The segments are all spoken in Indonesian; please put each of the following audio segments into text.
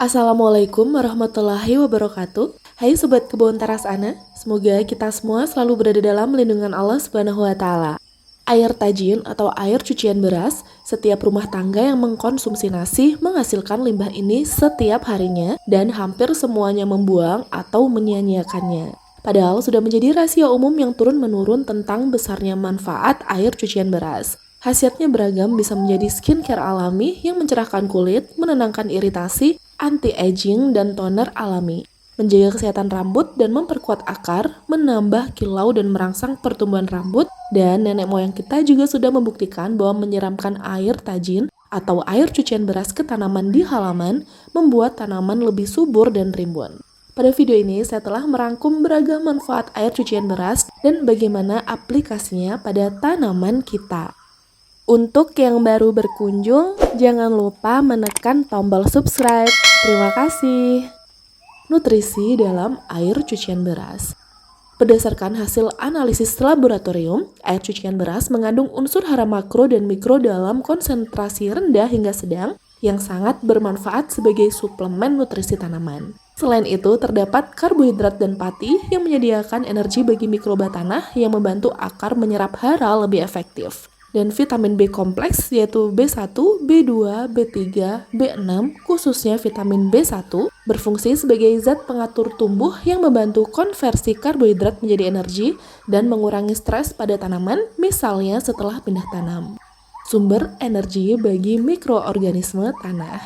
Assalamualaikum warahmatullahi wabarakatuh. Hai Sobat Kebun Teras Ana, semoga kita semua selalu berada dalam lindungan Allah Subhanahu wa Ta'ala. Air tajin atau air cucian beras, setiap rumah tangga yang mengkonsumsi nasi menghasilkan limbah ini setiap harinya dan hampir semuanya membuang atau menyia-nyiakannya. Padahal sudah menjadi rahasia umum yang turun-menurun tentang besarnya manfaat air cucian beras. Khasiatnya beragam, bisa menjadi skincare alami yang mencerahkan kulit, menenangkan iritasi, anti-aging, dan toner alami, menjaga kesehatan rambut dan memperkuat akar, menambah kilau dan merangsang pertumbuhan rambut, dan nenek moyang kita juga sudah membuktikan bahwa menyiramkan air tajin atau air cucian beras ke tanaman di halaman membuat tanaman lebih subur dan rimbun. Pada video ini saya telah merangkum beragam manfaat air cucian beras dan bagaimana aplikasinya pada tanaman kita. Untuk yang baru berkunjung, jangan lupa menekan tombol subscribe. Terima kasih. Nutrisi dalam air cucian beras. Berdasarkan hasil analisis laboratorium, air cucian beras mengandung unsur hara makro dan mikro dalam konsentrasi rendah hingga sedang yang sangat bermanfaat sebagai suplemen nutrisi tanaman. Selain itu, terdapat karbohidrat dan pati yang menyediakan energi bagi mikroba tanah yang membantu akar menyerap hara lebih efektif. Dan vitamin B kompleks yaitu B1, B2, B3, B6, khususnya vitamin B1 berfungsi sebagai zat pengatur tumbuh yang membantu konversi karbohidrat menjadi energi dan mengurangi stres pada tanaman, misalnya setelah pindah tanam. Sumber energi bagi mikroorganisme tanah.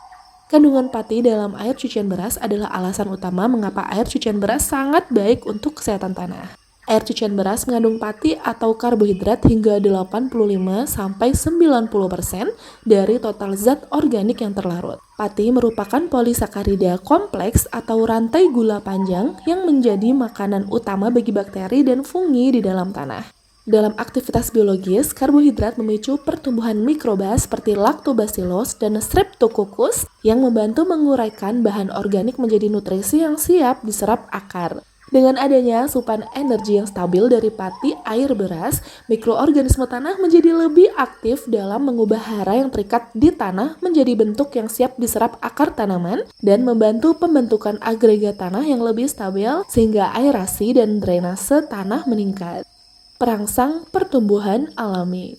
Kandungan pati dalam air cucian beras adalah alasan utama mengapa air cucian beras sangat baik untuk kesehatan tanah. Air cucian beras mengandung pati atau karbohidrat hingga 85-90% dari total zat organik yang terlarut. Pati merupakan polisakarida kompleks atau rantai gula panjang yang menjadi makanan utama bagi bakteri dan fungi di dalam tanah. Dalam aktivitas biologis, karbohidrat memicu pertumbuhan mikroba seperti Lactobacillus dan Streptococcus yang membantu menguraikan bahan organik menjadi nutrisi yang siap diserap akar. Dengan adanya asupan energi yang stabil dari pati air beras, mikroorganisme tanah menjadi lebih aktif dalam mengubah hara yang terikat di tanah menjadi bentuk yang siap diserap akar tanaman dan membantu pembentukan agregat tanah yang lebih stabil sehingga aerasi dan drainase tanah meningkat. Perangsang pertumbuhan alami.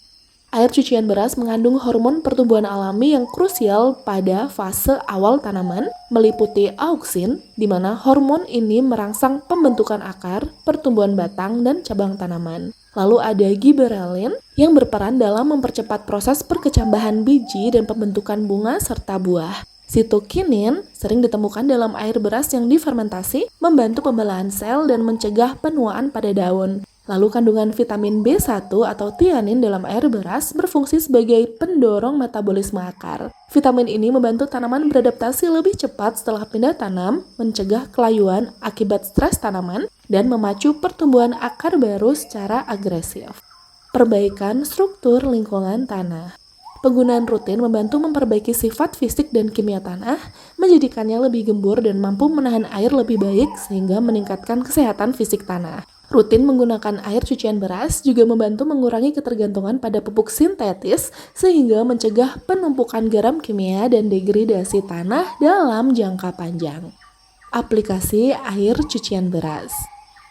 Air cucian beras mengandung hormon pertumbuhan alami yang krusial pada fase awal tanaman, meliputi auksin, di mana hormon ini merangsang pembentukan akar, pertumbuhan batang, dan cabang tanaman. Lalu ada giberellin yang berperan dalam mempercepat proses perkecambahan biji dan pembentukan bunga serta buah. Sitokinin sering ditemukan dalam air beras yang difermentasi, membantu pembelahan sel dan mencegah penuaan pada daun. Lalu kandungan vitamin B1 atau tianin dalam air beras berfungsi sebagai pendorong metabolisme akar. Vitamin ini membantu tanaman beradaptasi lebih cepat setelah pindah tanam, mencegah kelayuan akibat stres tanaman, dan memacu pertumbuhan akar baru secara agresif. Perbaikan struktur lingkungan tanah. Penggunaan rutin membantu memperbaiki sifat fisik dan kimia tanah, menjadikannya lebih gembur dan mampu menahan air lebih baik sehingga meningkatkan kesehatan fisik tanah. Rutin menggunakan air cucian beras juga membantu mengurangi ketergantungan pada pupuk sintetis sehingga mencegah penumpukan garam kimia dan degradasi tanah dalam jangka panjang. Aplikasi air cucian beras.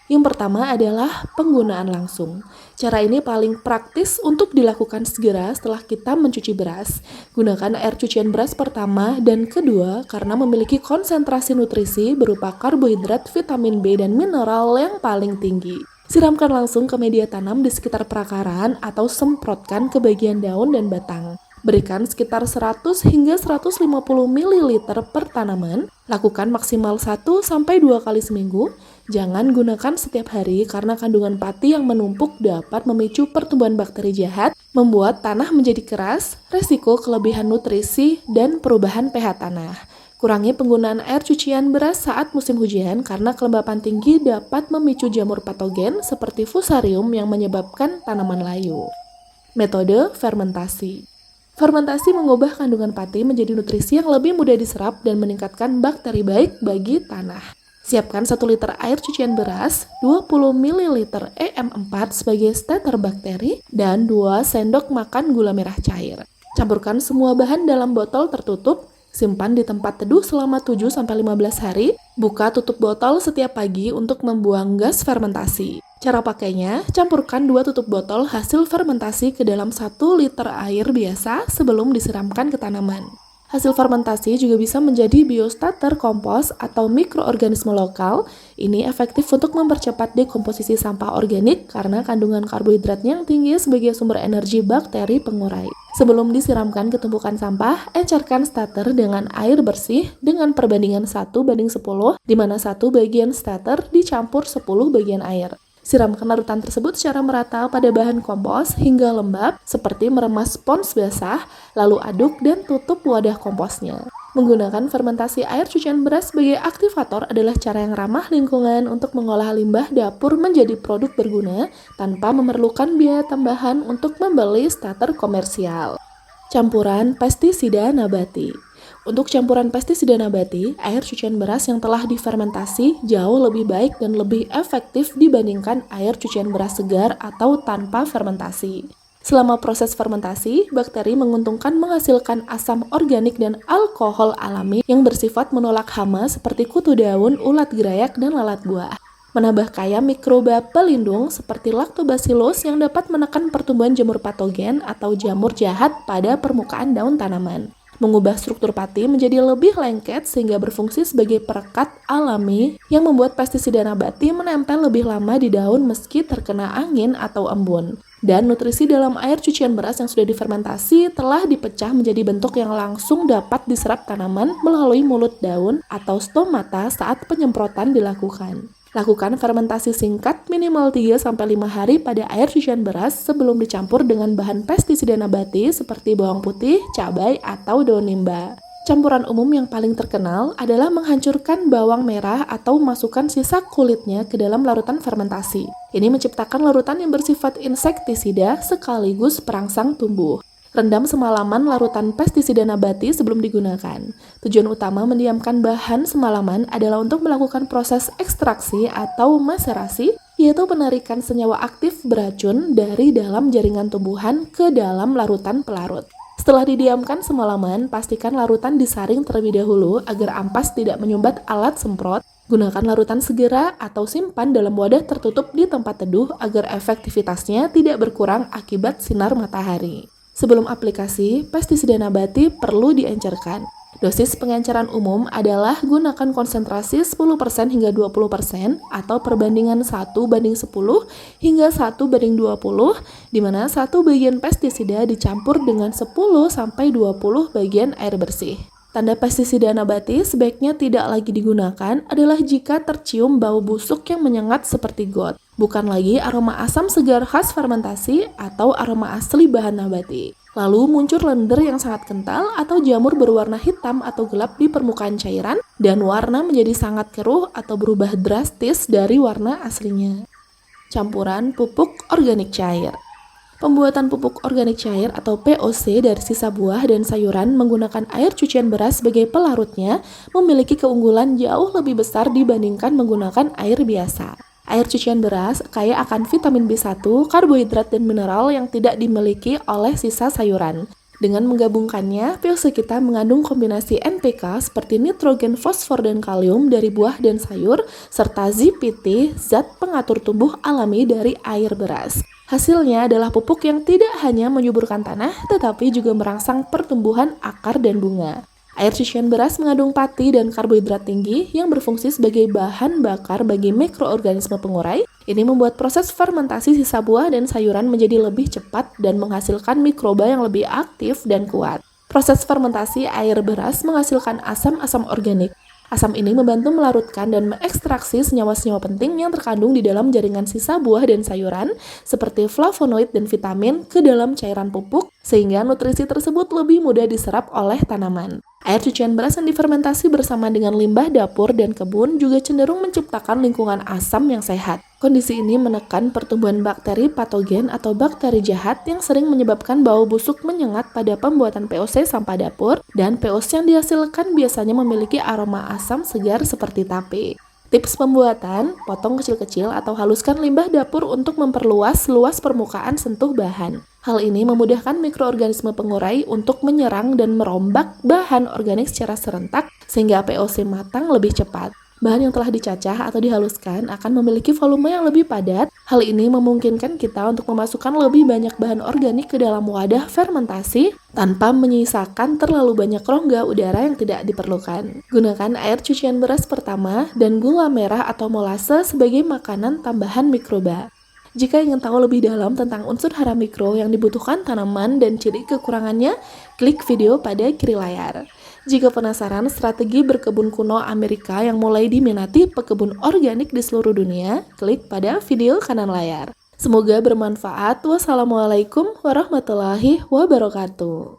Yang pertama adalah penggunaan langsung. Cara ini paling praktis untuk dilakukan segera setelah kita mencuci beras. Gunakan air cucian beras pertama dan kedua karena memiliki konsentrasi nutrisi berupa karbohidrat, vitamin B, dan mineral yang paling tinggi. Siramkan langsung ke media tanam di sekitar perakaran atau semprotkan ke bagian daun dan batang. Berikan sekitar 100 hingga 150 ml per tanaman. Lakukan maksimal 1-2 kali seminggu. Jangan gunakan setiap hari karena kandungan pati yang menumpuk dapat memicu pertumbuhan bakteri jahat, membuat tanah menjadi keras, resiko kelebihan nutrisi, dan perubahan pH tanah. Kurangi penggunaan air cucian beras saat musim hujan karena kelembapan tinggi dapat memicu jamur patogen seperti fusarium yang menyebabkan tanaman layu. Metode fermentasi. Fermentasi mengubah kandungan pati menjadi nutrisi yang lebih mudah diserap dan meningkatkan bakteri baik bagi tanah. Siapkan 1 liter air cucian beras, 20 ml EM4 sebagai starter bakteri, dan 2 sendok makan gula merah cair. Campurkan semua bahan dalam botol tertutup, Simpan di tempat teduh selama 7-15 hari, buka tutup botol setiap pagi untuk membuang gas fermentasi. Cara pakainya, campurkan 2 tutup botol hasil fermentasi ke dalam 1 liter air biasa sebelum disiramkan ke tanaman. Hasil fermentasi juga bisa menjadi biostarter kompos atau mikroorganisme lokal. Ini efektif untuk mempercepat dekomposisi sampah organik karena kandungan karbohidratnya yang tinggi sebagai sumber energi bakteri pengurai. Sebelum disiramkan ke tumpukan sampah, encerkan starter dengan air bersih dengan perbandingan 1:10, di mana 1 bagian starter dicampur 10 bagian air. Siramkan larutan tersebut secara merata pada bahan kompos hingga lembab seperti meremas spons basah, lalu aduk dan tutup wadah komposnya. Menggunakan fermentasi air cucian beras sebagai aktivator adalah cara yang ramah lingkungan untuk mengolah limbah dapur menjadi produk berguna tanpa memerlukan biaya tambahan untuk membeli starter komersial. Campuran pestisida nabati. Untuk campuran pestisida nabati, air cucian beras yang telah difermentasi jauh lebih baik dan lebih efektif dibandingkan air cucian beras segar atau tanpa fermentasi. Selama proses fermentasi, bakteri menguntungkan menghasilkan asam organik dan alkohol alami yang bersifat menolak hama seperti kutu daun, ulat gerayak, dan lalat buah. Menambah kaya mikroba pelindung seperti lactobacillus yang dapat menekan pertumbuhan jamur patogen atau jamur jahat pada permukaan daun tanaman. Mengubah struktur pati menjadi lebih lengket sehingga berfungsi sebagai perekat alami yang membuat pestisida nabati menempel lebih lama di daun meski terkena angin atau embun. Dan nutrisi dalam air cucian beras yang sudah difermentasi telah dipecah menjadi bentuk yang langsung dapat diserap tanaman melalui mulut daun atau stomata saat penyemprotan dilakukan. Lakukan fermentasi singkat minimal 3-5 hari pada air cucian beras sebelum dicampur dengan bahan pestisida nabati seperti bawang putih, cabai, atau daun nimba. Campuran umum yang paling terkenal adalah menghancurkan bawang merah atau masukkan sisa kulitnya ke dalam larutan fermentasi. Ini menciptakan larutan yang bersifat insektisida sekaligus perangsang tumbuh. Rendam semalaman larutan pestisida nabati sebelum digunakan. Tujuan utama mendiamkan bahan semalaman adalah untuk melakukan proses ekstraksi atau maserasi, yaitu penarikan senyawa aktif beracun dari dalam jaringan tumbuhan ke dalam larutan pelarut. Setelah didiamkan semalaman, pastikan larutan disaring terlebih dahulu agar ampas tidak menyumbat alat semprot. Gunakan larutan segera atau simpan dalam wadah tertutup di tempat teduh agar efektivitasnya tidak berkurang akibat sinar matahari. Sebelum aplikasi, pestisida nabati perlu diencerkan. Dosis pengenceran umum adalah gunakan konsentrasi 10% hingga 20% atau perbandingan 1:10 hingga 1:20, di mana 1 bagian pestisida dicampur dengan 10-20 bagian air bersih. Tanda pestisida nabati sebaiknya tidak lagi digunakan adalah jika tercium bau busuk yang menyengat seperti got, bukan lagi aroma asam segar khas fermentasi atau aroma asli bahan nabati. Lalu muncul lendir yang sangat kental atau jamur berwarna hitam atau gelap di permukaan cairan dan warna menjadi sangat keruh atau berubah drastis dari warna aslinya. Campuran pupuk organik cair. Pembuatan pupuk organik cair atau POC dari sisa buah dan sayuran menggunakan air cucian beras sebagai pelarutnya memiliki keunggulan jauh lebih besar dibandingkan menggunakan air biasa. Air cucian beras kaya akan vitamin B1, karbohidrat, dan mineral yang tidak dimiliki oleh sisa sayuran. Dengan menggabungkannya, POC kita mengandung kombinasi NPK seperti nitrogen, fosfor, dan kalium dari buah dan sayur, serta ZPT, zat pengatur tumbuh alami dari air beras. Hasilnya adalah pupuk yang tidak hanya menyuburkan tanah, tetapi juga merangsang pertumbuhan akar dan bunga. Air cucian beras mengandung pati dan karbohidrat tinggi yang berfungsi sebagai bahan bakar bagi mikroorganisme pengurai. Ini membuat proses fermentasi sisa buah dan sayuran menjadi lebih cepat dan menghasilkan mikroba yang lebih aktif dan kuat. Proses fermentasi air beras menghasilkan asam-asam organik. Asam ini membantu melarutkan dan mengekstraksi senyawa-senyawa penting yang terkandung di dalam jaringan sisa buah dan sayuran seperti flavonoid dan vitamin ke dalam cairan pupuk sehingga nutrisi tersebut lebih mudah diserap oleh tanaman. Air cucian beras yang difermentasi bersama dengan limbah dapur dan kebun juga cenderung menciptakan lingkungan asam yang sehat. Kondisi ini menekan pertumbuhan bakteri patogen atau bakteri jahat yang sering menyebabkan bau busuk menyengat pada pembuatan POC sampah dapur, dan POC yang dihasilkan biasanya memiliki aroma asam segar seperti tape. Tips pembuatan, potong kecil-kecil atau haluskan limbah dapur untuk memperluas luas permukaan sentuh bahan. Hal ini memudahkan mikroorganisme pengurai untuk menyerang dan merombak bahan organik secara serentak sehingga VOC matang lebih cepat. Bahan yang telah dicacah atau dihaluskan akan memiliki volume yang lebih padat. Hal ini memungkinkan kita untuk memasukkan lebih banyak bahan organik ke dalam wadah fermentasi tanpa menyisakan terlalu banyak rongga udara yang tidak diperlukan. Gunakan air cucian beras pertama dan gula merah atau molase sebagai makanan tambahan mikroba. Jika ingin tahu lebih dalam tentang unsur hara mikro yang dibutuhkan tanaman dan ciri kekurangannya, klik video pada kiri layar. Jika penasaran strategi berkebun kuno Amerika yang mulai diminati pekebun organik di seluruh dunia, klik pada video kanan layar. Semoga bermanfaat. Wassalamualaikum warahmatullahi wabarakatuh.